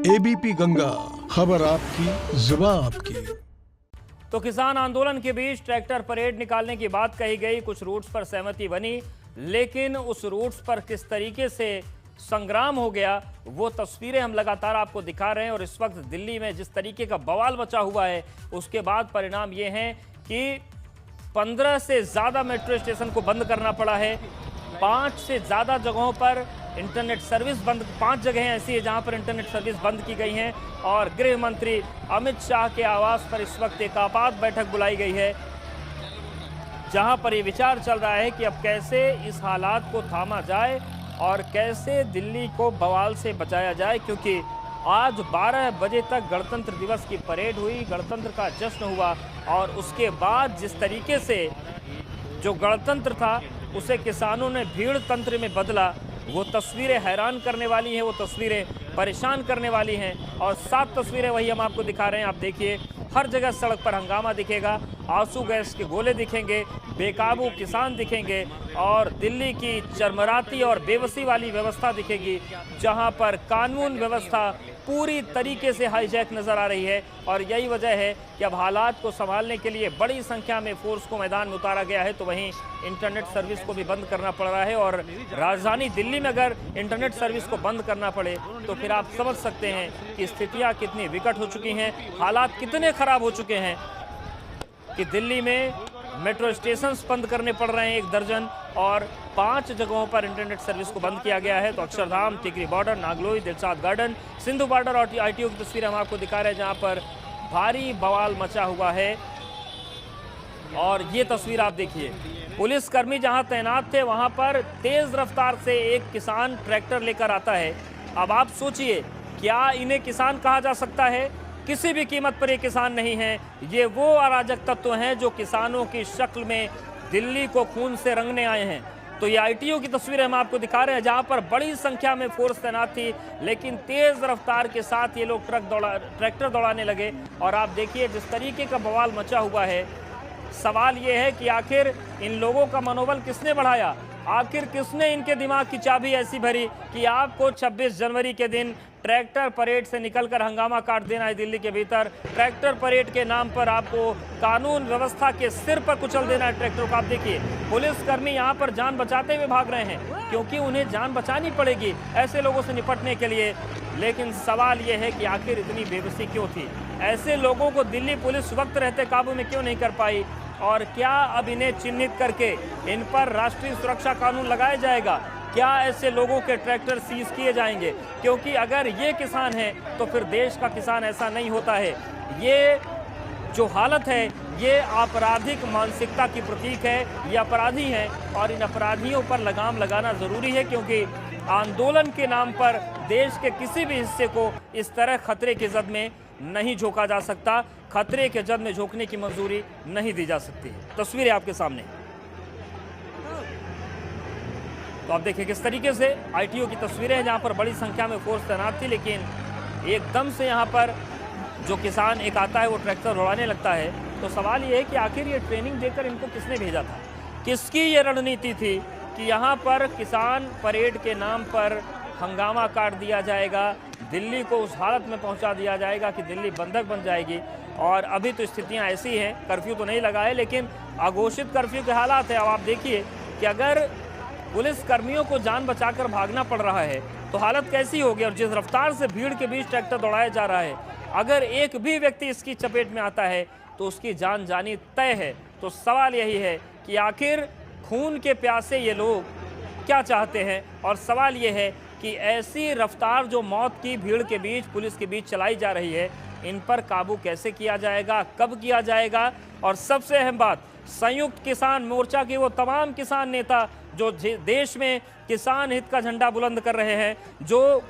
ABP Ganga, खबर आपकी, जुबान आपकी। तो किसान आंदोलन के बीच ट्रैक्टर परेड निकालने की बात कही गई, कुछ रूट्स पर सहमति बनी, लेकिन उस रूट्स पर किस तरीके से संग्राम हो गया वो तस्वीरें हम लगातार आपको दिखा रहे हैं। और इस वक्त दिल्ली में जिस तरीके का बवाल मचा हुआ है उसके बाद परिणाम ये हैं कि 15 से ज्यादा मेट्रो स्टेशन को बंद करना पड़ा है। 5 से ज्यादा जगहों पर इंटरनेट सर्विस बंद, 5 जगहें ऐसी है जहां पर इंटरनेट सर्विस बंद की गई हैं। और गृह मंत्री अमित शाह के आवास पर इस वक्त एक आपात बैठक बुलाई गई है, जहां पर यह विचार चल रहा है कि अब कैसे इस हालात को थामा जाए और कैसे दिल्ली को बवाल से बचाया जाए। क्योंकि आज 12 बजे तक गणतंत्र दिवस की परेड हुई, गणतंत्र का जश्न हुआ, और उसके बाद जिस तरीके से जो गणतंत्र था उसे किसानों ने भीड़ तंत्र में बदला, वो तस्वीरें हैरान करने वाली हैं, वो तस्वीरें परेशान करने वाली हैं। और 7 तस्वीरें वही हम आपको दिखा रहे हैं। आप देखिए, हर जगह सड़क पर हंगामा दिखेगा, आंसू गैस के गोले दिखेंगे, बेकाबू किसान दिखेंगे, और दिल्ली की चरमराती और बेबसी वाली व्यवस्था दिखेगी, जहां पर कानून व्यवस्था पूरी तरीके से हाईजैक नजर आ रही है। और यही वजह है कि अब हालात को संभालने के लिए बड़ी संख्या में फोर्स को मैदान में उतारा गया है। तो वहीं इंटरनेट सर्विस को भी बंद करना पड़ रहा है, और राजधानी दिल्ली में अगर इंटरनेट सर्विस को बंद करना पड़े तो फिर आप समझ सकते हैं कि स्थितियां कितनी विकट हो चुकी हैं, हालात कितने खराब हो चुके हैं कि दिल्ली में मेट्रो स्टेशन बंद करने पड़ रहे हैं 1 दर्जन, और 5 जगहों पर इंटरनेट सर्विस को बंद किया गया है। तो Akshardham, Tikri border, Nangloi, Dilshad Garden, Sindhu border और आईटीओ की तस्वीर हम आपको दिखा रहे हैं, जहां पर भारी बवाल मचा हुआ है। और ये तस्वीर आप देखिए, पुलिसकर्मी जहां तैनात थे वहां पर तेज रफ्तार से एक किसान ट्रैक्टर लेकर आता है। अब आप सोचिए, क्या इन्हें किसान कहा जा सकता है? किसी भी कीमत पर ये किसान नहीं है। ये वो अराजक तत्व हैं जो किसानों की शक्ल में दिल्ली को खून से रंगने आए हैं। तो ये आईटीओ की तस्वीरें हम आपको दिखा रहे हैं, जहां पर बड़ी संख्या में फोर्स तैनात थी, लेकिन तेज रफ्तार के साथ ये लोग ट्रैक्टर दौड़ाने लगे। और आप देखिए जिस तरीके का बवाल मचा हुआ है। सवाल ये है कि आखिर इन लोगों का मनोबल किसने बढ़ाया? आखिर किसने इनके दिमाग की चाबी ऐसी भरी कि आपको 26 जनवरी के दिन ट्रैक्टर परेड से निकलकर हंगामा काट देना है दिल्ली के भीतर? ट्रैक्टर परेड के नाम पर आपको कानून व्यवस्था के सिर पर कुचल देना है ट्रैक्टर को। आप देखिए, पुलिसकर्मी यहाँ पर जान बचाते हुए भाग रहे हैं, क्योंकि उन्हें जान बचानी पड़ेगी ऐसे लोगों से निपटने के लिए। लेकिन सवाल यह है कि आखिर इतनी बेबसी क्यों थी? ऐसे लोगों को दिल्ली पुलिस वक्त रहते काबू में क्यों नहीं कर पाई? और क्या अब इन्हें चिन्हित करके इन पर राष्ट्रीय सुरक्षा कानून लगाया जाएगा? क्या ऐसे लोगों के ट्रैक्टर सीज किए जाएंगे? क्योंकि अगर ये किसान हैं तो फिर देश का किसान ऐसा नहीं होता है। ये जो हालत है ये आपराधिक मानसिकता की प्रतीक है, ये अपराधी हैं, और इन अपराधियों पर लगाम लगाना जरूरी है, क्योंकि आंदोलन के नाम पर देश के किसी भी हिस्से को इस तरह खतरे की जद में नहीं झोंका जा सकता, खतरे के जद में झोंकने की मंजूरी नहीं दी जा सकती। तस्वीरें आपके सामने। तो आप देखिए किस तरीके से आईटीओ की तस्वीरें हैं, जहां पर बड़ी संख्या में फोर्स तैनात थी, लेकिन एकदम से यहां पर जो किसान एक आता है वो ट्रैक्टर दौड़ाने लगता है। तो सवाल ये है कि आखिर ये ट्रेनिंग देकर इनको किसने भेजा था? किसकी ये रणनीति थी कि यहाँ पर किसान परेड के नाम पर हंगामा काट दिया जाएगा, दिल्ली को उस हालत में पहुंचा दिया जाएगा कि दिल्ली बंधक बन जाएगी? और अभी तो स्थितियां ऐसी हैं, कर्फ्यू तो नहीं लगा है, लेकिन अघोषित कर्फ्यू के हालात है। अब आप देखिए कि अगर पुलिस कर्मियों को जान बचाकर भागना पड़ रहा है तो हालत कैसी होगी? और जिस रफ्तार से भीड़ के बीच ट्रैक्टर दौड़ाया जा रहा है, अगर एक भी व्यक्ति इसकी चपेट में आता है तो उसकी जान जानी तय है। तो सवाल यही है कि आखिर खून के प्यासे ये लोग क्या चाहते हैं? और सवाल ये है कि ऐसी रफ्तार जो मौत की भीड़ के बीच, पुलिस के बीच चलाई जा रही है, इन पर काबू कैसे किया जाएगा, कब किया जाएगा? और सबसे अहम बात, संयुक्त किसान मोर्चा के वो तमाम किसान नेता जो देश में किसान हित का झंडा बुलंद कर रहे हैं, जो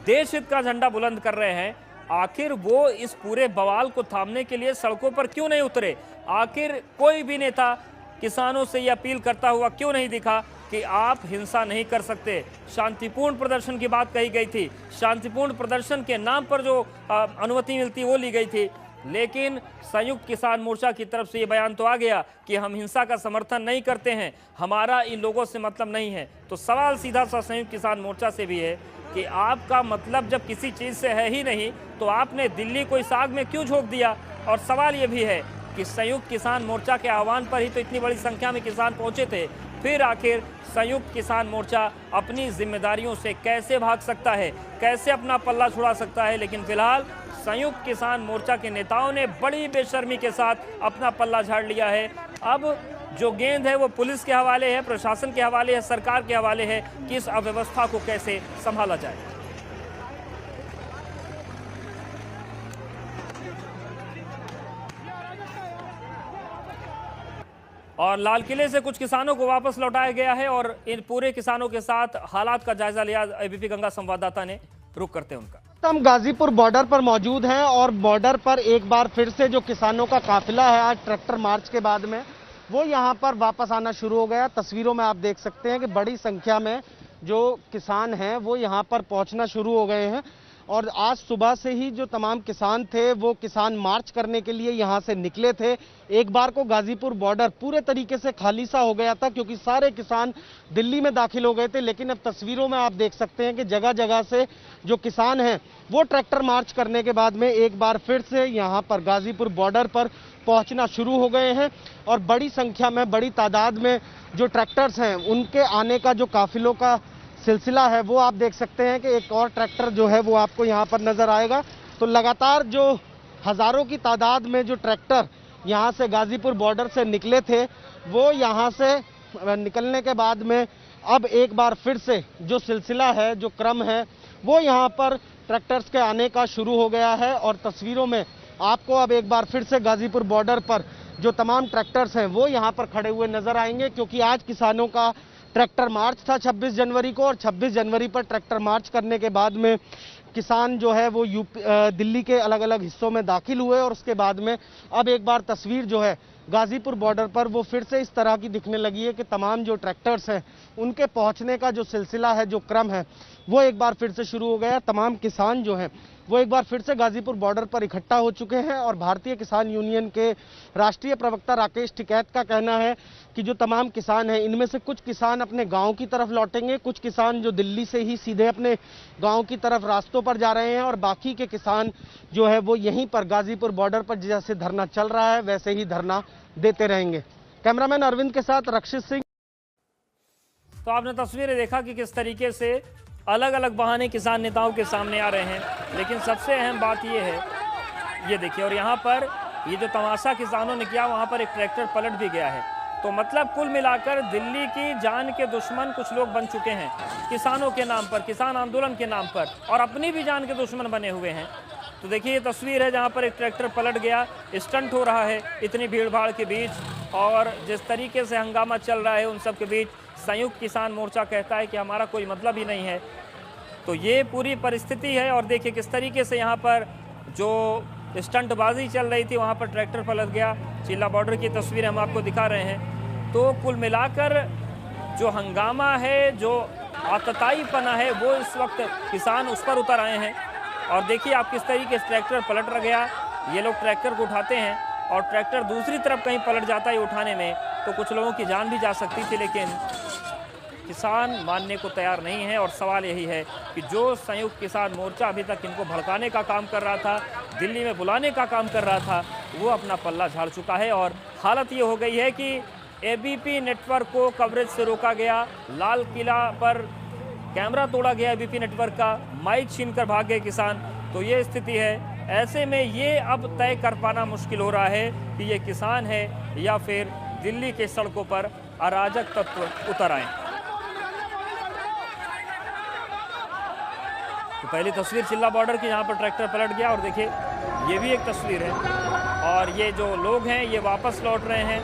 देश हित का झंडा बुलंद कर रहे हैं, आखिर वो इस पूरे बवाल को थामने के लिए सड़कों पर क्यों नहीं उतरे? आखिर कोई भी नेता किसानों से ये अपील करता हुआ क्यों नहीं दिखा कि आप हिंसा नहीं कर सकते? शांतिपूर्ण प्रदर्शन की बात कही गई थी, शांतिपूर्ण प्रदर्शन के नाम पर जो अनुमति मिलती वो ली गई थी, लेकिन संयुक्त किसान मोर्चा की तरफ से ये बयान तो आ गया कि हम हिंसा का समर्थन नहीं करते हैं, हमारा इन लोगों से मतलब नहीं है। तो सवाल सीधा सा संयुक्त किसान मोर्चा से भी है कि आपका मतलब जब किसी चीज़ से है ही नहीं तो आपने दिल्ली को इस आग में क्यों झोंक दिया। और सवाल ये भी है कि संयुक्त किसान मोर्चा के आह्वान पर ही तो इतनी बड़ी संख्या में किसान पहुंचे थे, फिर आखिर संयुक्त किसान मोर्चा अपनी जिम्मेदारियों से कैसे भाग सकता है, कैसे अपना पल्ला छुड़ा सकता है। लेकिन फिलहाल संयुक्त किसान मोर्चा के नेताओं ने बड़ी बेशर्मी के साथ अपना पल्ला झाड़ लिया है। अब जो गेंद है वो पुलिस के हवाले है, प्रशासन के हवाले है, सरकार के हवाले है कि इस अव्यवस्था को कैसे संभाला जाए। और लाल किले से कुछ किसानों को वापस लौटाया गया है और इन पूरे किसानों के साथ हालात का जायजा लिया एबीपी गंगा संवाददाता ने। रुक करते हैं उनका। हम गाजीपुर बॉर्डर पर मौजूद हैं और बॉर्डर पर एक बार फिर से जो किसानों का काफिला है आज ट्रैक्टर मार्च के बाद में वो यहां पर वापस आना शुरू हो गया। तस्वीरों में आप देख सकते हैं कि बड़ी संख्या में जो किसान हैं वो यहां पर पहुंचना शुरू हो गए हैं और आज सुबह से ही जो तमाम किसान थे वो किसान मार्च करने के लिए यहां से निकले थे। एक बार को गाजीपुर बॉर्डर पूरे तरीके से खाली सा हो गया था क्योंकि सारे किसान दिल्ली में दाखिल हो गए थे, लेकिन अब तस्वीरों में आप देख सकते हैं कि जगह जगह से जो किसान हैं वो ट्रैक्टर मार्च करने के बाद में एक बार फिर से यहाँ पर गाजीपुर बॉर्डर पर पहुंचना शुरू हो गए हैं और बड़ी संख्या में, बड़ी तादाद में जो ट्रैक्टर्स हैं उनके आने का जो काफिलों का सिलसिला है वो आप देख सकते हैं कि एक और ट्रैक्टर जो है वो आपको यहाँ पर नजर आएगा। तो लगातार जो हजारों की तादाद में जो ट्रैक्टर यहाँ से गाजीपुर बॉर्डर से निकले थे वो यहाँ से निकलने के बाद में अब एक बार फिर से जो सिलसिला है, जो क्रम है वो यहाँ पर ट्रैक्टर्स के आने का शुरू हो गया है। और तस्वीरों में आपको अब एक बार फिर से गाजीपुर बॉर्डर पर जो तमाम ट्रैक्टर्स हैं वो यहाँ पर खड़े हुए नजर आएंगे क्योंकि आज किसानों का ट्रैक्टर मार्च था 26 जनवरी को और 26 जनवरी पर ट्रैक्टर मार्च करने के बाद में किसान जो है वो दिल्ली के अलग अलग हिस्सों में दाखिल हुए और उसके बाद में अब एक बार तस्वीर जो है गाजीपुर बॉर्डर पर वो फिर से इस तरह की दिखने लगी है कि तमाम जो ट्रैक्टर्स हैं उनके पहुंचने का जो सिलसिला है, जो क्रम है वो एक बार फिर से शुरू हो गया। तमाम किसान जो हैं वो एक बार फिर से गाजीपुर बॉर्डर पर इकट्ठा हो चुके हैं और भारतीय किसान यूनियन के राष्ट्रीय प्रवक्ता राकेश टिकैत का कहना है कि जो तमाम किसान हैं इनमें से कुछ किसान अपने गांव की तरफ लौटेंगे, कुछ किसान जो दिल्ली से ही सीधे अपने गांव की तरफ रास्तों पर जा रहे हैं और बाकी के किसान जो है वो यहीं पर गाजीपुर बॉर्डर पर जैसे धरना चल रहा है वैसे ही धरना देते रहेंगे। कैमरामैन अरविंद के साथ रक्षित सिंह। तो आपने तस्वीरें देखा कि किस तरीके से अलग अलग बहाने किसान नेताओं के सामने आ रहे हैं, लेकिन सबसे अहम बात ये है, ये देखिए, और यहाँ पर ये जो तमाशा किसानों ने किया वहाँ पर एक ट्रैक्टर पलट भी गया है। तो मतलब कुल मिलाकर दिल्ली की जान के दुश्मन कुछ लोग बन चुके हैं किसानों के नाम पर, किसान आंदोलन के नाम पर, और अपनी भी जान के दुश्मन बने हुए हैं। तो देखिए ये तस्वीर है जहाँ पर एक ट्रैक्टर पलट गया, स्टंट हो रहा है इतनी भीड़ भाड़ के बीच, और जिस तरीके से हंगामा चल रहा है उन सब के बीच संयुक्त किसान मोर्चा कहता है कि हमारा कोई मतलब ही नहीं है। तो ये पूरी परिस्थिति है और देखिए किस तरीके से यहाँ पर जो स्टंटबाजी चल रही थी वहाँ पर ट्रैक्टर पलट गया। चिल्ला बॉर्डर की तस्वीर हम आपको दिखा रहे हैं। तो कुल मिलाकर जो हंगामा है, जो आतताईपना है, वो इस वक्त किसान उस पर उतर आए हैं। और देखिए आप किस तरीके से ट्रैक्टर पलट गया, ये लोग ट्रैक्टर को उठाते हैं और ट्रैक्टर दूसरी तरफ कहीं पलट जाता है उठाने में, तो कुछ लोगों की जान भी जा सकती थी, लेकिन किसान मानने को तैयार नहीं है। और सवाल यही है कि जो संयुक्त किसान मोर्चा अभी तक इनको भड़काने का काम कर रहा था, दिल्ली में बुलाने का काम कर रहा था, वो अपना पल्ला झाड़ चुका है। और हालत ये हो गई है कि एबीपी नेटवर्क को कवरेज से रोका गया, लाल किला पर कैमरा तोड़ा गया एबीपी नेटवर्क का, माइक छीनकर भाग गए किसान। तो ये स्थिति है। ऐसे में ये अब तय कर पाना मुश्किल हो रहा है कि ये किसान है या फिर दिल्ली के सड़कों पर अराजक तत्व उतर आए। तो पहली तस्वीर चिल्ला बॉर्डर की, जहाँ पर ट्रैक्टर पलट गया, और देखिए ये भी एक तस्वीर है। और ये जो लोग हैं ये वापस लौट रहे हैं,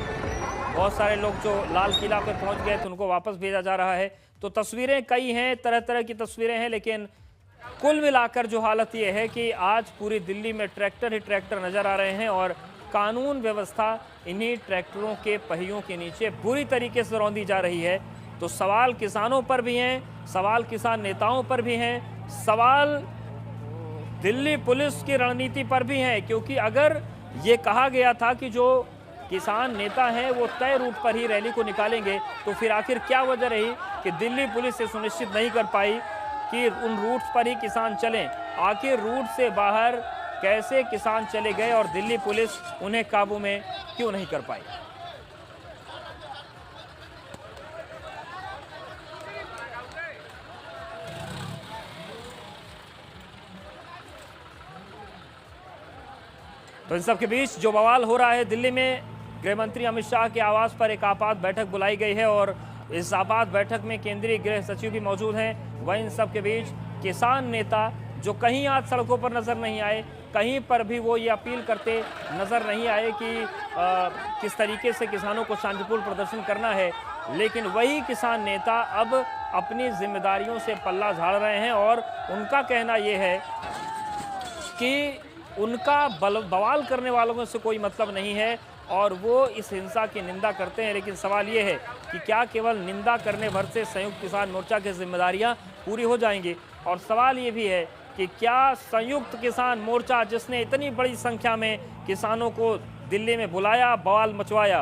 बहुत सारे लोग जो लाल किला पर पहुंच गए तो उनको वापस भेजा जा रहा है। तो तस्वीरें कई हैं, तरह तरह की तस्वीरें हैं, लेकिन कुल मिलाकर जो हालत ये है कि आज पूरी दिल्ली में ट्रैक्टर ही ट्रैक्टर नजर आ रहे हैं और कानून व्यवस्था इन्हीं ट्रैक्टरों के पहियों के नीचे बुरी तरीके से रौंदी जा रही है। तो सवाल किसानों पर भी हैं, सवाल किसान नेताओं पर भी हैं, सवाल दिल्ली पुलिस की रणनीति पर भी हैं, क्योंकि अगर ये कहा गया था कि जो किसान नेता हैं वो तय रूट पर ही रैली को निकालेंगे, तो फिर आखिर क्या वजह रही कि दिल्ली पुलिस ये सुनिश्चित नहीं कर पाई कि उन रूट्स पर ही किसान चलें। आखिर रूट से बाहर कैसे किसान चले गए और दिल्ली पुलिस उन्हें काबू में क्यों नहीं कर पाई? तो इन सब के बीच जो बवाल हो रहा है दिल्ली में, गृह मंत्री अमित शाह के आवास पर एक आपात बैठक बुलाई गई है और इस आपात बैठक में केंद्रीय गृह सचिव भी मौजूद हैं। वहीं इन सब के बीच किसान नेता जो कहीं आज सड़कों पर नजर नहीं आए, कहीं पर भी वो ये अपील करते नजर नहीं आए कि किस तरीके से किसानों को शांतिपूर्ण प्रदर्शन करना है, लेकिन वही किसान नेता अब अपनी जिम्मेदारियों से पल्ला झाड़ रहे हैं और उनका कहना ये है कि उनका बवाल करने वालों से कोई मतलब नहीं है और वो इस हिंसा की निंदा करते हैं। लेकिन सवाल ये है कि क्या केवल निंदा करने भर से संयुक्त किसान मोर्चा की जिम्मेदारियां पूरी हो जाएंगी? और सवाल ये भी है कि क्या संयुक्त किसान मोर्चा, जिसने इतनी बड़ी संख्या में किसानों को दिल्ली में बुलाया, बवाल मचवाया,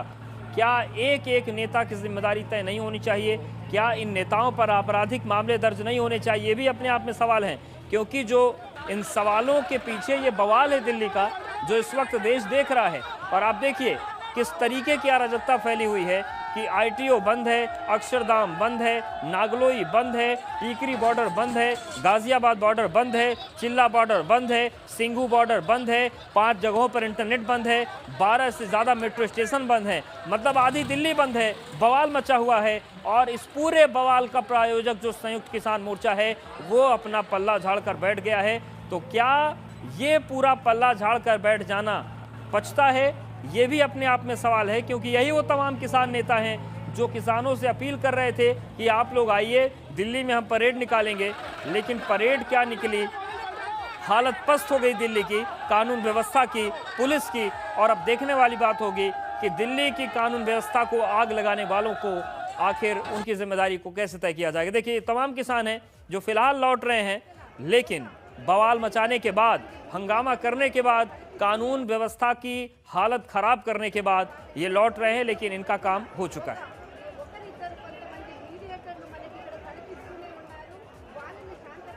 क्या एक एक नेता की जिम्मेदारी तय नहीं होनी चाहिए? क्या इन नेताओं पर आपराधिक मामले दर्ज नहीं होने चाहिए? ये भी अपने आप में सवाल हैं, क्योंकि जो इन सवालों के पीछे ये बवाल है दिल्ली का, जो इस वक्त देश देख रहा है। और आप देखिए किस तरीके की अराजकता फैली हुई है कि आईटीओ बंद है, अक्षरधाम बंद है, नागलोई बंद है, टीकरी बॉर्डर बंद है, गाजियाबाद बॉर्डर बंद है, चिल्ला बॉर्डर बंद है, सिंघू बॉर्डर बंद है, 5 जगहों पर इंटरनेट बंद है, 12 से ज़्यादा मेट्रो स्टेशन बंद है, मतलब आधी दिल्ली बंद है, बवाल मचा हुआ है। और इस पूरे बवाल का प्रायोजक जो संयुक्त किसान मोर्चा है वो अपना पल्ला झाड़ कर बैठ गया है। तो क्या ये पूरा पल्ला झाड़ कर बैठ जाना पछता है? ये भी अपने आप में सवाल है, क्योंकि यही वो तमाम किसान नेता हैं जो किसानों से अपील कर रहे थे कि आप लोग आइए, दिल्ली में हम परेड निकालेंगे। लेकिन परेड क्या निकली, हालत पस्त हो गई दिल्ली की, कानून व्यवस्था की, पुलिस की। और अब देखने वाली बात होगी कि दिल्ली की कानून व्यवस्था को आग लगाने वालों को आखिर उनकी जिम्मेदारी को कैसे तय किया जाएगा। देखिए तमाम किसान हैं जो फिलहाल लौट रहे हैं, लेकिन बवाल मचाने के बाद, हंगामा करने के बाद, कानून व्यवस्था की हालत खराब करने के बाद ये लौट रहे हैं, लेकिन इनका काम हो चुका है।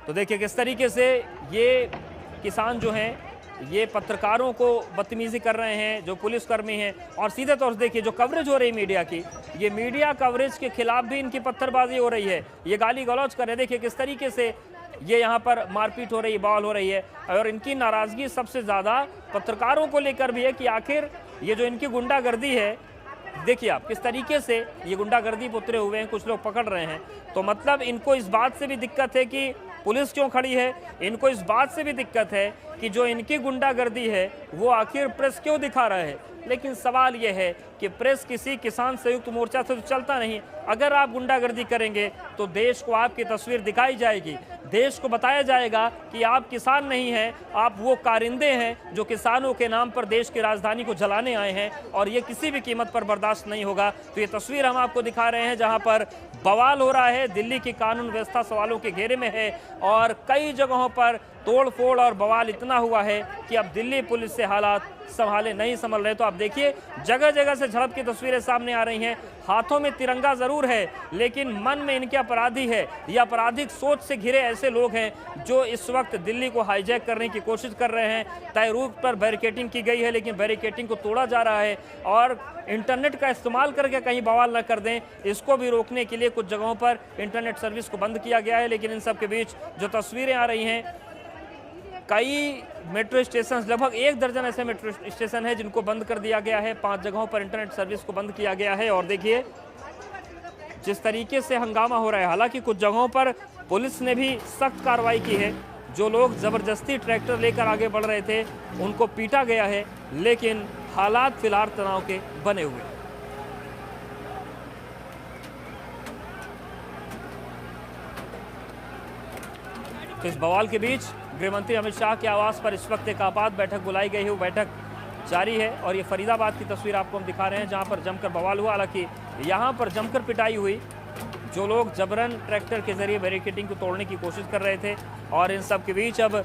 तो देखिए किस तरीके से ये किसान जो हैं ये पत्रकारों को बदतमीजी कर रहे हैं, जो पुलिसकर्मी हैं। और सीधे तौर से देखिए जो कवरेज हो रही है मीडिया की, ये मीडिया कवरेज के खिलाफ भी इनकी पत्थरबाजी हो रही है, ये गाली गलौज कर रहे हैं। देखिए किस तरीके से ये यहाँ पर मारपीट हो रही है, बवाल हो रही है। और इनकी नाराजगी सबसे ज़्यादा पत्रकारों को लेकर भी है कि आखिर ये जो इनकी गुंडागर्दी है, देखिए आप किस तरीके से ये गुंडागर्दी पे उतरे हुए हैं, कुछ लोग पकड़ रहे हैं। तो मतलब इनको इस बात से भी दिक्कत है कि पुलिस क्यों खड़ी है, इनको इस बात से भी दिक्कत है कि जो इनकी गुंडागर्दी है वो आखिर प्रेस क्यों दिखा रहा है। लेकिन सवाल यह है कि प्रेस किसी किसान संयुक्त मोर्चा से तो चलता नहीं। अगर आप गुंडागर्दी करेंगे तो देश को आपकी तस्वीर दिखाई जाएगी, देश को बताया जाएगा कि आप किसान नहीं हैं, आप वो कारिंदे हैं जो किसानों के नाम पर देश की राजधानी को जलाने आए हैं, और ये किसी भी कीमत पर बर्दाश्त नहीं होगा। तो ये तस्वीर हम आपको दिखा रहे हैं जहां पर बवाल हो रहा है, दिल्ली की कानून व्यवस्था सवालों के घेरे में है और कई जगहों पर तोड़फोड़ और बवाल इतना हुआ है कि अब दिल्ली पुलिस से हालात संभाले नहीं संभल रहे। तो आप देखिए जगह जगह से झड़प की तस्वीरें सामने आ रही हैं, हाथों में तिरंगा जरूर है लेकिन मन में इनके अपराधी है या आपराधिक सोच से घिरे ऐसे लोग हैं जो इस वक्त दिल्ली को हाईजैक करने की कोशिश कर रहे हैं। तय रूट पर बैरिकेटिंग की गई है लेकिन बैरिकेटिंग को तोड़ा जा रहा है और इंटरनेट का इस्तेमाल करके कहीं बवाल न कर दें, इसको भी रोकने के लिए कुछ जगहों पर इंटरनेट सर्विस को बंद किया गया है। लेकिन इन सब के बीच जो तस्वीरें आ रही हैं, कई मेट्रो स्टेशन, लगभग 1 दर्जन ऐसे मेट्रो स्टेशन है जिनको बंद कर दिया गया है, 5 जगहों पर इंटरनेट सर्विस को बंद किया गया है। और देखिए जिस तरीके से हंगामा हो रहा है, हालांकि कुछ जगहों पर पुलिस ने भी सख्त कार्रवाई की है, जो लोग जबरदस्ती ट्रैक्टर लेकर आगे बढ़ रहे थे उनको पीटा गया है, लेकिन हालात फिलहाल तनाव के बने हुए। तो इस बवाल के बीच गृह मंत्री अमित शाह के आवास पर इस वक्त एक आपात बैठक बुलाई गई है, वो बैठक जारी है। और ये फरीदाबाद की तस्वीर आपको हम दिखा रहे हैं जहां पर जमकर बवाल हुआ। हालांकि यहां पर जमकर पिटाई हुई, जो लोग जबरन ट्रैक्टर के जरिए बैरिकेडिंग को तोड़ने की कोशिश कर रहे थे। और इन सब के बीच अब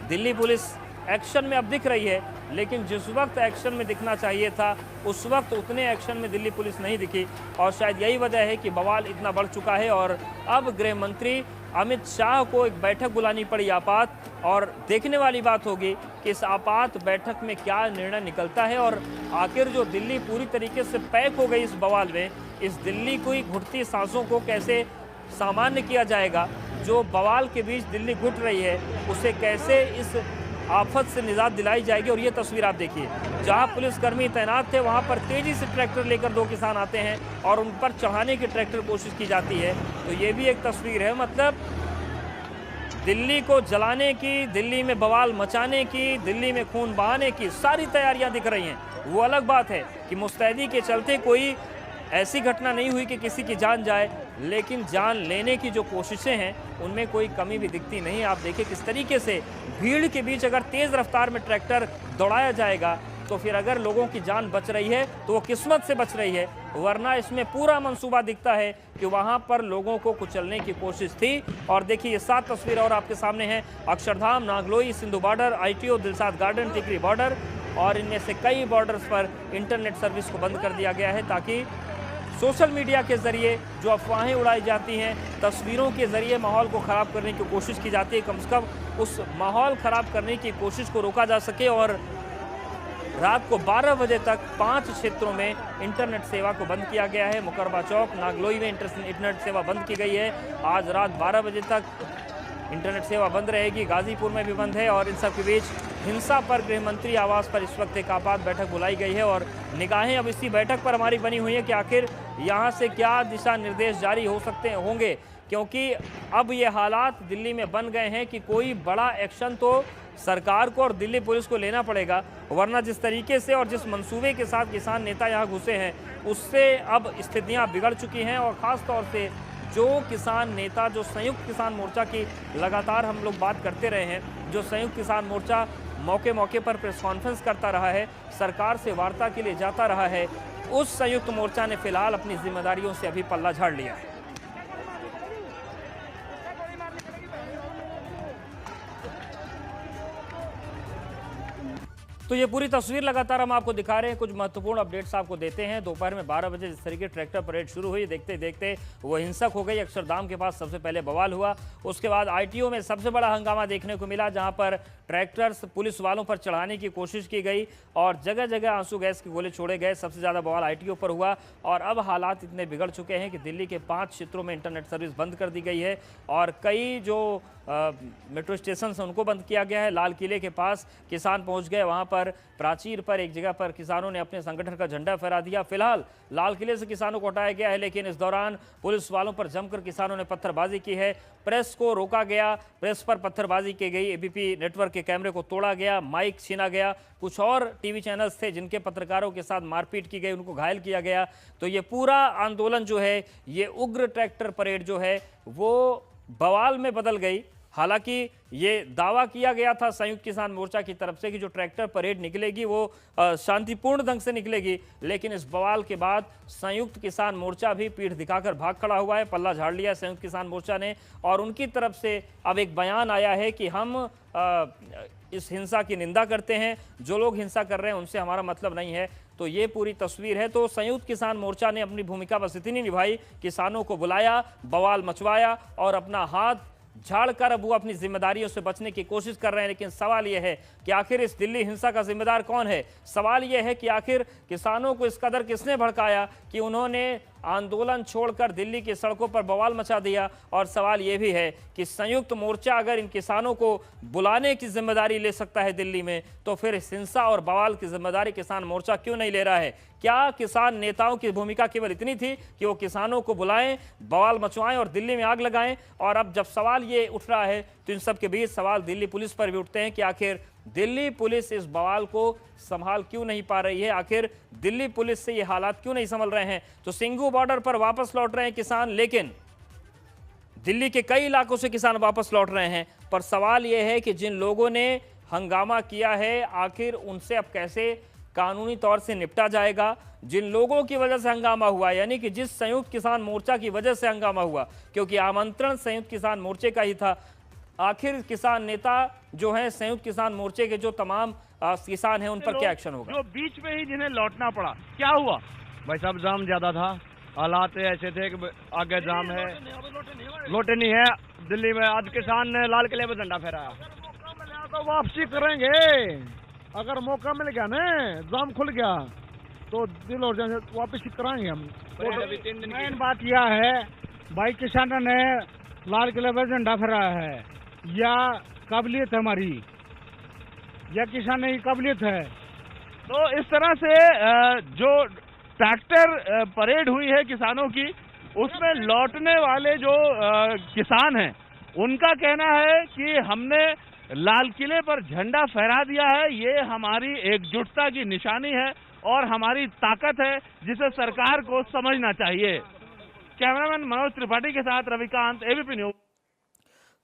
दिल्ली पुलिस एक्शन में अब दिख रही है, लेकिन जिस वक्त एक्शन में दिखना चाहिए था उस वक्त उतने एक्शन में दिल्ली पुलिस नहीं दिखी और शायद यही वजह है कि बवाल इतना बढ़ चुका है और अब गृह मंत्री अमित शाह को एक बैठक बुलानी पड़ी आपात। और देखने वाली बात होगी कि इस आपात बैठक में क्या निर्णय निकलता है और आखिर जो दिल्ली पूरी तरीके से पैक हो गई इस बवाल में, इस दिल्ली की घुटती सांसों को कैसे सामान्य किया जाएगा। जो बवाल के बीच दिल्ली घुट रही है उसे कैसे इस आफत से निजात दिलाई जाएगी। और ये तस्वीर आप देखिए, जहां पुलिसकर्मी तैनात थे वहां पर तेजी से ट्रैक्टर लेकर दो किसान आते हैं और उन पर चढ़ाने की ट्रैक्टर कोशिश की जाती है। तो ये भी एक तस्वीर है, मतलब दिल्ली को जलाने की, दिल्ली में बवाल मचाने की, दिल्ली में खून बहाने की सारी तैयारियां दिख रही हैं। वो अलग बात है कि मुस्तैदी के चलते कोई ऐसी घटना नहीं हुई कि किसी की जान जाए, लेकिन जान लेने की जो कोशिशें हैं उनमें कोई कमी भी दिखती नहीं। आप देखिए किस तरीके से भीड़ के बीच अगर तेज़ रफ्तार में ट्रैक्टर दौड़ाया जाएगा तो फिर अगर लोगों की जान बच रही है तो वो किस्मत से बच रही है, वरना इसमें पूरा मंसूबा दिखता है कि वहां पर लोगों को कुचलने की कोशिश थी। और देखिए ये 7 तस्वीर और आपके सामने हैं, Akshardham, Nangloi, Sindhu border, ITO, Dilshad Garden, Tikri border, और इनमें से कई बॉर्डर्स पर इंटरनेट सर्विस को बंद कर दिया गया है ताकि सोशल मीडिया के जरिए जो अफवाहें उड़ाई जाती हैं, तस्वीरों के जरिए माहौल को ख़राब करने की कोशिश की जाती है, कम से कम उस माहौल ख़राब करने की कोशिश को रोका जा सके। और रात को 12 बजे तक 5 क्षेत्रों में इंटरनेट सेवा को बंद किया गया है। मुकरबा चौक, नागलोई में इंटरनेट सेवा बंद की गई है। आज रात 12 बजे तक इंटरनेट सेवा बंद रहेगी। गाजीपुर में भी बंद है। और इन सब के बीच हिंसा पर गृह मंत्री आवास पर इस वक्त एक आपात बैठक बुलाई गई है और निगाहें अब इसी बैठक पर हमारी बनी हुई है कि आखिर यहाँ से क्या दिशा निर्देश जारी हो सकते होंगे, क्योंकि अब ये हालात दिल्ली में बन गए हैं कि कोई बड़ा एक्शन तो सरकार को और दिल्ली पुलिस को लेना पड़ेगा, वरना जिस तरीके से और जिस मंसूबे के साथ किसान नेता यहाँ घुसे हैं उससे अब स्थितियाँ बिगड़ चुकी हैं। और ख़ास तौर से जो किसान नेता, जो संयुक्त किसान मोर्चा की लगातार हम लोग बात करते रहे हैं, जो संयुक्त किसान मोर्चा मौके मौके पर प्रेस कॉन्फ्रेंस करता रहा है, सरकार से वार्ता के लिए जाता रहा है, उस संयुक्त मोर्चा ने फिलहाल अपनी जिम्मेदारियों से अभी पल्ला झाड़ लिया है। तो ये पूरी तस्वीर लगातार हम आपको दिखा रहे हैं, कुछ महत्वपूर्ण अपडेट्स आपको देते हैं। दोपहर में 12 बजे जिस तरीके ट्रैक्टर परेड शुरू हुई, देखते देखते वो हिंसक हो गई। अक्षरधाम के पास सबसे पहले बवाल हुआ, उसके बाद ITO में सबसे बड़ा हंगामा देखने को मिला, जहां पर ट्रैक्टर्स पुलिस वालों पर चढ़ाने की कोशिश की गई और जगह जगह आंसू गैस के गोले छोड़े गए। सबसे ज़्यादा बवाल ITO पर हुआ और अब हालात इतने बिगड़ चुके हैं कि दिल्ली के 5 क्षेत्रों में इंटरनेट सर्विस बंद कर दी गई है और कई जो मेट्रो स्टेशन हैं उनको बंद किया गया है। लाल किले के पास किसान पहुंच गए, वहां पर प्राचीर पर एक जगह पर किसानों ने अपने संगठन का झंडा फहरा दिया। फिलहाल लाल किले से किसानों को हटाया गया है, लेकिन इस दौरान पुलिस वालों पर जमकर किसानों ने पत्थरबाजी की है। प्रेस को रोका गया, प्रेस पर पत्थरबाजी की गई, ABP नेटवर्क के कैमरे को तोड़ा गया, माइक छीना गया, कुछ और टीवी चैनल्स थे जिनके पत्रकारों के साथ मारपीट की गई, उनको घायल किया गया। तो ये पूरा आंदोलन जो है, ये उग्र ट्रैक्टर परेड जो है वो बवाल में बदल गई। हालांकि ये दावा किया गया था संयुक्त किसान मोर्चा की तरफ से कि जो ट्रैक्टर परेड निकलेगी वो शांतिपूर्ण ढंग से निकलेगी, लेकिन इस बवाल के बाद संयुक्त किसान मोर्चा भी पीठ दिखाकर भाग खड़ा हुआ है, पल्ला झाड़ लिया संयुक्त किसान मोर्चा ने। और उनकी तरफ से अब एक बयान आया है कि हम इस हिंसा की निंदा करते हैं, जो लोग हिंसा कर रहे हैं उनसे हमारा मतलब नहीं है। तो ये पूरी तस्वीर है। तो संयुक्त किसान मोर्चा ने अपनी भूमिका बस इतनी निभाई, किसानों को बुलाया, बवाल मचवाया और अपना हाथ झाड़कर अब वो अपनी जिम्मेदारियों से बचने की कोशिश कर रहे हैं। लेकिन सवाल यह है कि आखिर इस दिल्ली हिंसा का जिम्मेदार कौन है? सवाल यह है कि आखिर किसानों को इस कदर किसने भड़काया कि उन्होंने आंदोलन छोड़कर दिल्ली की सड़कों पर बवाल मचा दिया। और सवाल यह भी है कि संयुक्त मोर्चा अगर इन किसानों को बुलाने की जिम्मेदारी ले सकता है दिल्ली में, तो फिर इस हिंसा और बवाल की जिम्मेदारी किसान मोर्चा क्यों नहीं ले रहा है? क्या किसान नेताओं की भूमिका केवल इतनी थी कि वो किसानों को बुलाएं, बवाल मचवाएं और दिल्ली में आग लगाएं? और अब जब सवाल ये उठ रहा है तो इन सब के बीच सवाल दिल्ली पुलिस पर भी उठते हैं कि आखिर दिल्ली पुलिस इस बवाल को संभाल क्यों नहीं पा रही है, आखिर दिल्ली पुलिस से ये हालात क्यों नहीं संभल रहे हैं। तो सिंघू बॉर्डर पर वापस लौट रहे हैं किसान, लेकिन दिल्ली के कई इलाकों से किसान वापस लौट रहे हैं। पर सवाल यह है कि जिन लोगों ने हंगामा किया है, आखिर उनसे अब कैसे कानूनी तौर से निपटा जाएगा? जिन लोगों की वजह से हंगामा हुआ, यानी कि जिस संयुक्त किसान मोर्चा की वजह से हंगामा हुआ, क्योंकि आमंत्रण संयुक्त किसान मोर्चे का ही था, आखिर किसान नेता जो है संयुक्त किसान मोर्चे के जो तमाम किसान हैं उन पर क्या एक्शन होगा? जो बीच में ही जिन्हें लौटना पड़ा, क्या हुआ भाई साहब? जाम ज्यादा था, हालात ऐसे थे कि आगे जाम है, लौटे नहीं है। दिल्ली में आज किसान ने लाल किले पर झंडा फहराया। तो वापसी करेंगे, अगर मौका मिल गया ना, जाम खुल गया तो दिल और जान वापसी कराएंगे हम। मेन बात यह है भाई, किसानों ने लाल किले पर झंडा फहराया है, या काबिलियत है हमारी, या किसान की काबिलियत है। तो इस तरह से जो ट्रैक्टर परेड हुई है किसानों की, उसमें लौटने वाले जो किसान हैं उनका कहना है कि हमने लाल किले पर झंडा फहरा दिया है, ये हमारी एकजुटता की निशानी है और हमारी ताकत है, जिसे सरकार को समझना चाहिए। कैमरामैन मनोज त्रिपाठी के साथ रविकांत, एबीपी न्यूज।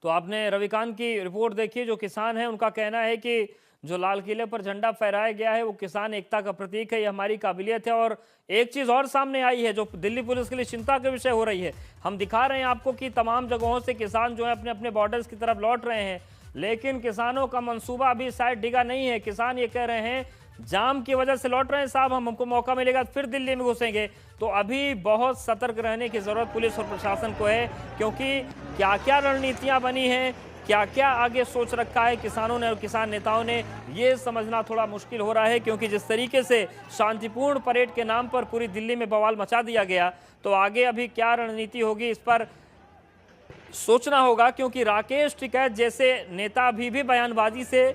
तो आपने रविकांत की रिपोर्ट देखी। जो किसान है उनका कहना है कि जो लाल किले पर झंडा फहराया गया है वो किसान एकता का प्रतीक है, ये हमारी काबिलियत है। और एक चीज और सामने आई है जो दिल्ली पुलिस के लिए चिंता का विषय हो रही है। हम दिखा रहे हैं आपको कि तमाम जगहों से किसान जो है अपने अपने बॉर्डर्स की तरफ लौट रहे हैं, लेकिन किसानों का मंसूबा अभी शायद डिगा नहीं है। किसान ये कह रहे हैं जाम की वजह से लौट रहे हैं साहब, हमको मौका मिलेगा फिर दिल्ली में घुसेंगे। तो अभी बहुत सतर्क रहने की जरूरत पुलिस और प्रशासन को है, क्योंकि क्या क्या रणनीतियां बनी हैं, क्या क्या आगे सोच रखा है किसानों ने और किसान नेताओं ने, ये समझना थोड़ा मुश्किल हो रहा है। क्योंकि जिस तरीके से शांतिपूर्ण परेड के नाम पर पूरी दिल्ली में बवाल मचा दिया गया, तो आगे अभी क्या रणनीति होगी इस पर सोचना होगा। क्योंकि राकेश टिकैत जैसे नेता अभी भी बयानबाजी से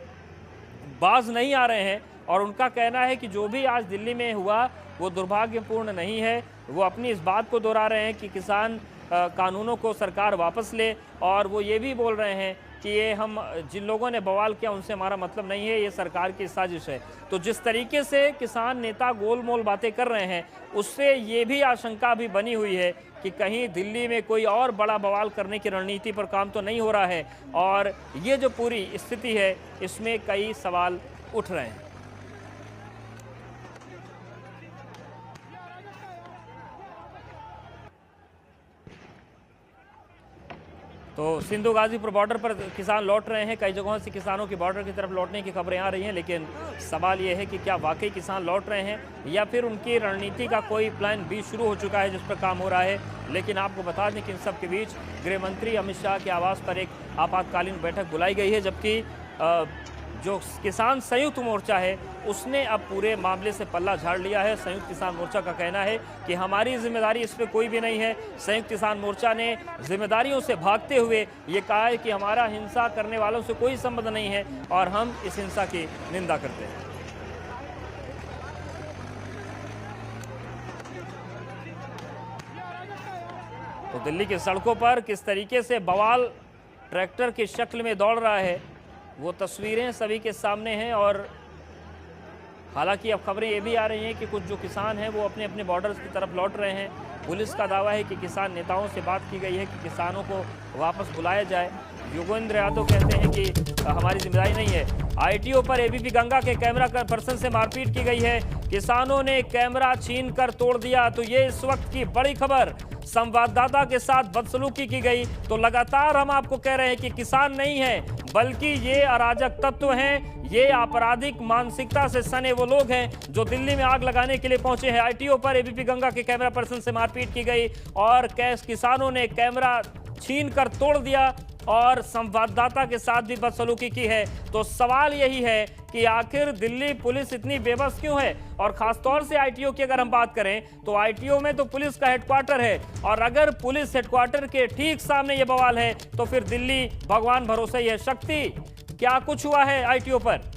बाज नहीं आ रहे हैं और उनका कहना है कि जो भी आज दिल्ली में हुआ वो दुर्भाग्यपूर्ण नहीं है। वो अपनी इस बात को दोहरा रहे हैं कि किसान कानूनों को सरकार वापस ले, और वो ये भी बोल रहे हैं कि ये हम जिन लोगों ने बवाल किया उनसे हमारा मतलब नहीं है, ये सरकार की साजिश है। तो जिस तरीके से किसान नेता गोलमोल बातें कर रहे हैं, उससे ये भी आशंका भी बनी हुई है कि कहीं दिल्ली में कोई और बड़ा बवाल करने की रणनीति पर काम तो नहीं हो रहा है। और ये जो पूरी स्थिति है इसमें कई सवाल उठ रहे हैं। तो सिंधु गाजीपुर बॉर्डर पर किसान लौट रहे हैं, कई जगहों से किसानों की बॉर्डर की तरफ लौटने की खबरें आ रही हैं, लेकिन सवाल ये है कि क्या वाकई किसान लौट रहे हैं या फिर उनकी रणनीति का कोई प्लान बी शुरू हो चुका है जिस पर काम हो रहा है। लेकिन आपको बता दें कि इन सब के बीच गृह मंत्री अमित शाह के आवास पर एक आपातकालीन बैठक बुलाई गई है, जबकि जो किसान संयुक्त मोर्चा है उसने अब पूरे मामले से पल्ला झाड़ लिया है। संयुक्त किसान मोर्चा का कहना है कि हमारी जिम्मेदारी इस पे कोई भी नहीं है। संयुक्त किसान मोर्चा ने जिम्मेदारियों से भागते हुए ये कहा है कि हमारा हिंसा करने वालों से कोई संबंध नहीं है और हम इस हिंसा की निंदा करते हैं। तो दिल्ली की सड़कों पर किस तरीके से बवाल ट्रैक्टर की शक्ल में दौड़ रहा है वो तस्वीरें सभी के सामने हैं। और हालांकि अब खबरें ये भी आ रही हैं कि कुछ जो किसान हैं वो अपने अपने बॉर्डर्स की तरफ लौट रहे हैं। पुलिस का दावा है कि किसान नेताओं से बात की गई है कि किसानों को वापस बुलाया जाए। योगेंद्र यादव कहते हैं कि हमारी जिम्मेदारी नहीं है। आईटीओ पर एबीपी गंगा के कैमरा पर्सन से मारपीट की गई है, किसानों ने कैमरा छीन कर तोड़ दिया। तो ये इस वक्त की बड़ी खबर, संवाददाता के साथ बदसलूकी की गई। तो लगातार हम आपको कह रहे हैं कि किसान नहीं है बल्कि ये अराजक तत्व हैं, ये आपराधिक मानसिकता से सने वो लोग हैं जो दिल्ली में आग लगाने के लिए पहुंचे हैं। आईटीओ पर एबीपी गंगा के कैमरा पर्सन से मारपीट की गई और किसानों ने कैमरा छीन कर तोड़ दिया और संवाददाता के साथ भी बदसलूकी की है। तो सवाल यही है कि आखिर दिल्ली पुलिस इतनी बेबस क्यों है। और खासतौर से आईटीओ की अगर हम बात करें तो आईटीओ में तो पुलिस का हेडक्वार्टर है, और अगर पुलिस हेडक्वार्टर के ठीक सामने ये बवाल है तो फिर दिल्ली भगवान भरोसे ही है। शक्ति, क्या कुछ हुआ है आईटीओ पर?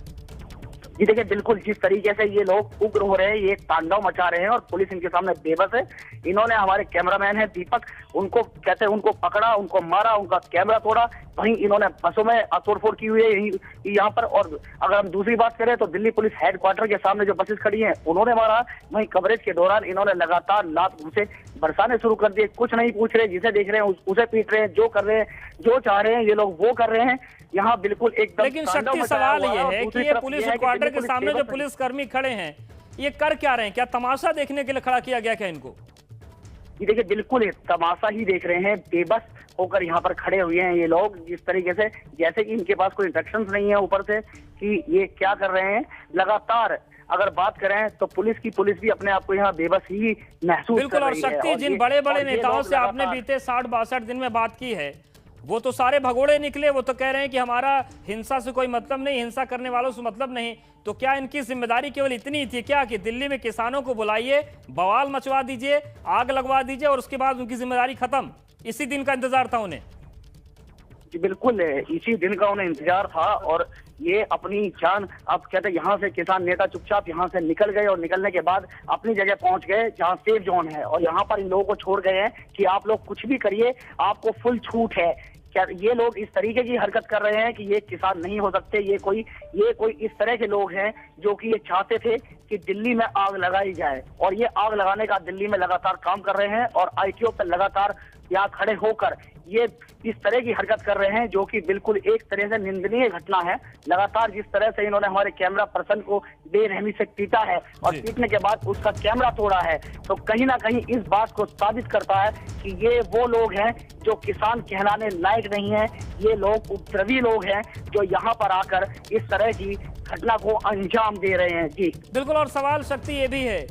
जी देखिए, बिल्कुल जिस तरीके से ये लोग उग्र हो रहे हैं, ये तांडव मचा रहे हैं और पुलिस इनके सामने बेबस है। इन्होंने हमारे कैमरामैन है दीपक, उनको कहते हैं, उनको पकड़ा, उनको मारा, उनका कैमरा तोड़ा। वहीं इन्होंने बसों में तोड़फोड़ की हुई है यहाँ पर। और अगर हम दूसरी बात करें तो दिल्ली पुलिस हेडक्वार्टर के सामने जो बसेस खड़ी हैं उन्होंने मारा। वहीं कवरेज के दौरान इन्होंने लगातार लात घूंसे बरसाने शुरू कर दिए। कुछ नहीं पूछ रहे, जिसे देख रहे हैं उसे पीट रहे हैं, जो कर रहे हैं, जो चाह रहे हैं ये लोग वो कर रहे हैं। यहाँ बिल्कुल एकदम। लेकिन शक्ति, सवाल ये है कि ये पुलिस हेडक्वार्टर के सामने जो पुलिस कर्मी खड़े हैं ये कर क्या रहे हैं? क्या तमाशा देखने के लिए खड़ा किया गया क्या इनको? ये देखिए बिल्कुल तमाशा ही देख रहे हैं, बेबस होकर यहाँ पर खड़े हुए हैं ये लोग, जिस तरीके से जैसे कि इनके पास कोई इंस्ट्रक्शंस नहीं है ऊपर से कि ये क्या कर रहे हैं। लगातार अगर बात करें तो पुलिस भी अपने आप को यहाँ बेबस ही महसूस बिल्कुल। कर और रही है। शक्ति, जिन बड़े बड़े नेताओं से आपने बीते 60-62 दिन में बात की है, वो तो सारे भगोड़े निकले। वो तो कह रहे हैं कि हमारा हिंसा से कोई मतलब नहीं, हिंसा करने वालों से मतलब नहीं। तो क्या इनकी जिम्मेदारी केवल इतनी थी क्या कि दिल्ली में किसानों को बुलाइए, बवाल मचवा दीजिए, आग लगवा दीजिए और उसके बाद उनकी जिम्मेदारी खत्म? इसी दिन का इंतजार था उन्हें? जी बिल्कुल, इसी दिन का उन्हें इंतजार था। और ये अपनी जान, आप कहते हैं यहाँ से किसान नेता चुपचाप यहाँ से निकल गए और निकलने के बाद अपनी जगह पहुंच गए जहाँ सेफ जोन है, और यहाँ पर इन लोगों को छोड़ गए हैं कि आप लोग कुछ भी करिए, आपको फुल छूट है। क्या ये लोग इस तरीके की हरकत कर रहे हैं कि ये किसान नहीं हो सकते? ये कोई इस तरह के लोग हैं जो कि ये चाहते थे कि दिल्ली में आग लगाई जाए, और ये आग लगाने का दिल्ली में लगातार काम कर रहे हैं और आईटीओ पर लगातार यहाँ खड़े होकर ये इस तरह की हरकत कर रहे हैं जो कि बिल्कुल एक तरह से निंदनीय घटना है। लगातार जिस तरह से इन्होंने हमारे कैमरा पर्सन को बेरहमी से पीटा है और पीटने के बाद उसका कैमरा तोड़ा है, तो कहीं ना कहीं इस बात को साबित करता है कि ये वो लोग हैं जो किसान कहलाने लायक नहीं है। ये लोग उपद्रवी लोग हैं जो यहाँ पर आकर इस तरह की घटना को अंजाम दे रहे हैं। जी बिल्कुल। और सवाल शक्ति ये भी है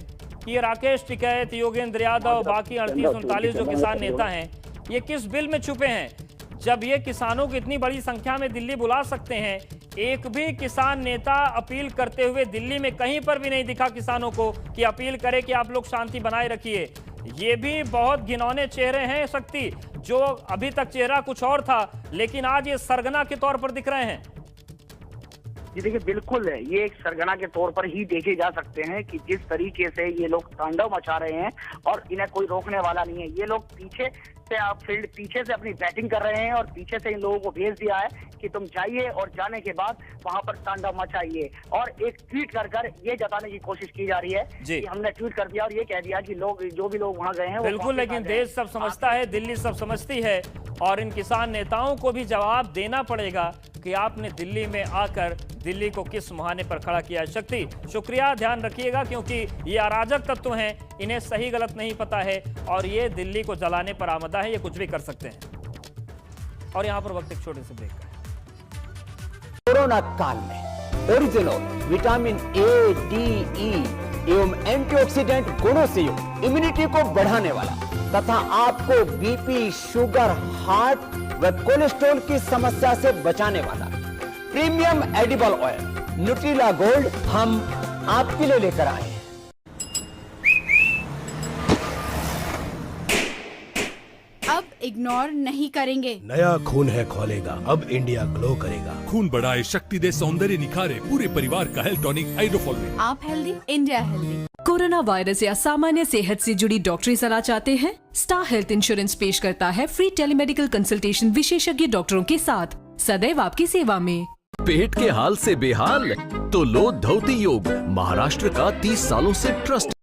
कि ये राकेश टिकैत, योगेंद्र यादव, बाकी 38-39 जो किसान नेता हैं, ये किस बिल में छुपे हैं? जब ये किसानों को इतनी बड़ी संख्या में दिल्ली बुला सकते हैं, एक भी किसान नेता अपील करते हुए दिल्ली में कहीं पर भी नहीं दिखा किसानों को कि अपील करे कि आप लोग शांति बनाए रखिए। ये भी बहुत घिनौने चेहरे हैं शक्ति, जो अभी तक चेहरा कुछ और था लेकिन आज ये सरगना के तौर पर दिख रहे हैं। जी देखिए बिल्कुल, ये एक सरगना के तौर पर ही देखे जा सकते हैं कि जिस तरीके से ये लोग तांडव मचा रहे हैं और इन्हें कोई रोकने वाला नहीं है। ये लोग पीछे से अपनी बैटिंग कर रहे हैं और पीछे से इन लोगों को भेज दिया है कि तुम जाइए और जाने के बाद वहां पर तांडव मचाइए। और एक ट्वीट कर ये जताने की कोशिश की जा रही है कि हमने ट्वीट कर दिया और ये कह दिया कि लोग जो भी लोग वहां गए हैं बिल्कुल। लेकिन देश सब समझता है, दिल्ली सब समझती है, और इन किसान नेताओं को भी जवाब देना पड़ेगा कि आपने दिल्ली में आकर दिल्ली को किस मुहाने पर खड़ा किया है। शक्ति, शुक्रिया, ध्यान रखिएगा क्योंकि ये अराजक तत्व हैं, इन्हें सही गलत नहीं पता है और ये दिल्ली को जलाने पर आमदा है, ये कुछ भी कर सकते हैं। और यहाँ पर वक्त एक छोटे से ब्रेक का है। कोरोना काल में ओरिजिनल विटामिन ए, डी, ई एवं एंटीऑक्सीडेंट गुणों से युक्त इम्यूनिटी को बढ़ाने वाला तथा आपको बीपी, शुगर, हार्ट व कोलेस्ट्रॉल की समस्या से बचाने वाला premium edible oil Nutrela gold हम आपके लिए लेकर आए हैं। अब इग्नोर नहीं करेंगे। नया खून है खोलेगा, अब इंडिया ग्लो करेगा। खून बढ़ाए, शक्ति दे, सौंदर्य निखारे, पूरे परिवार का हेल्थ टॉनिक हाइड्रोफॉल में। आप healthy, India healthy. Corona virus या सामान्य सेहत से जुड़ी डॉक्टरी सलाह चाहते हैं? स्टार हेल्थ इंश्योरेंस पेश करता है फ्री टेलीमेडिकल कंसल्टेशन विशेषज्ञ डॉक्टरों के साथ, सदैव आपकी सेवा में। पेट के हाल से बेहाल? तो लो धौती योग, महाराष्ट्र का 30 सालों से ट्रस्ट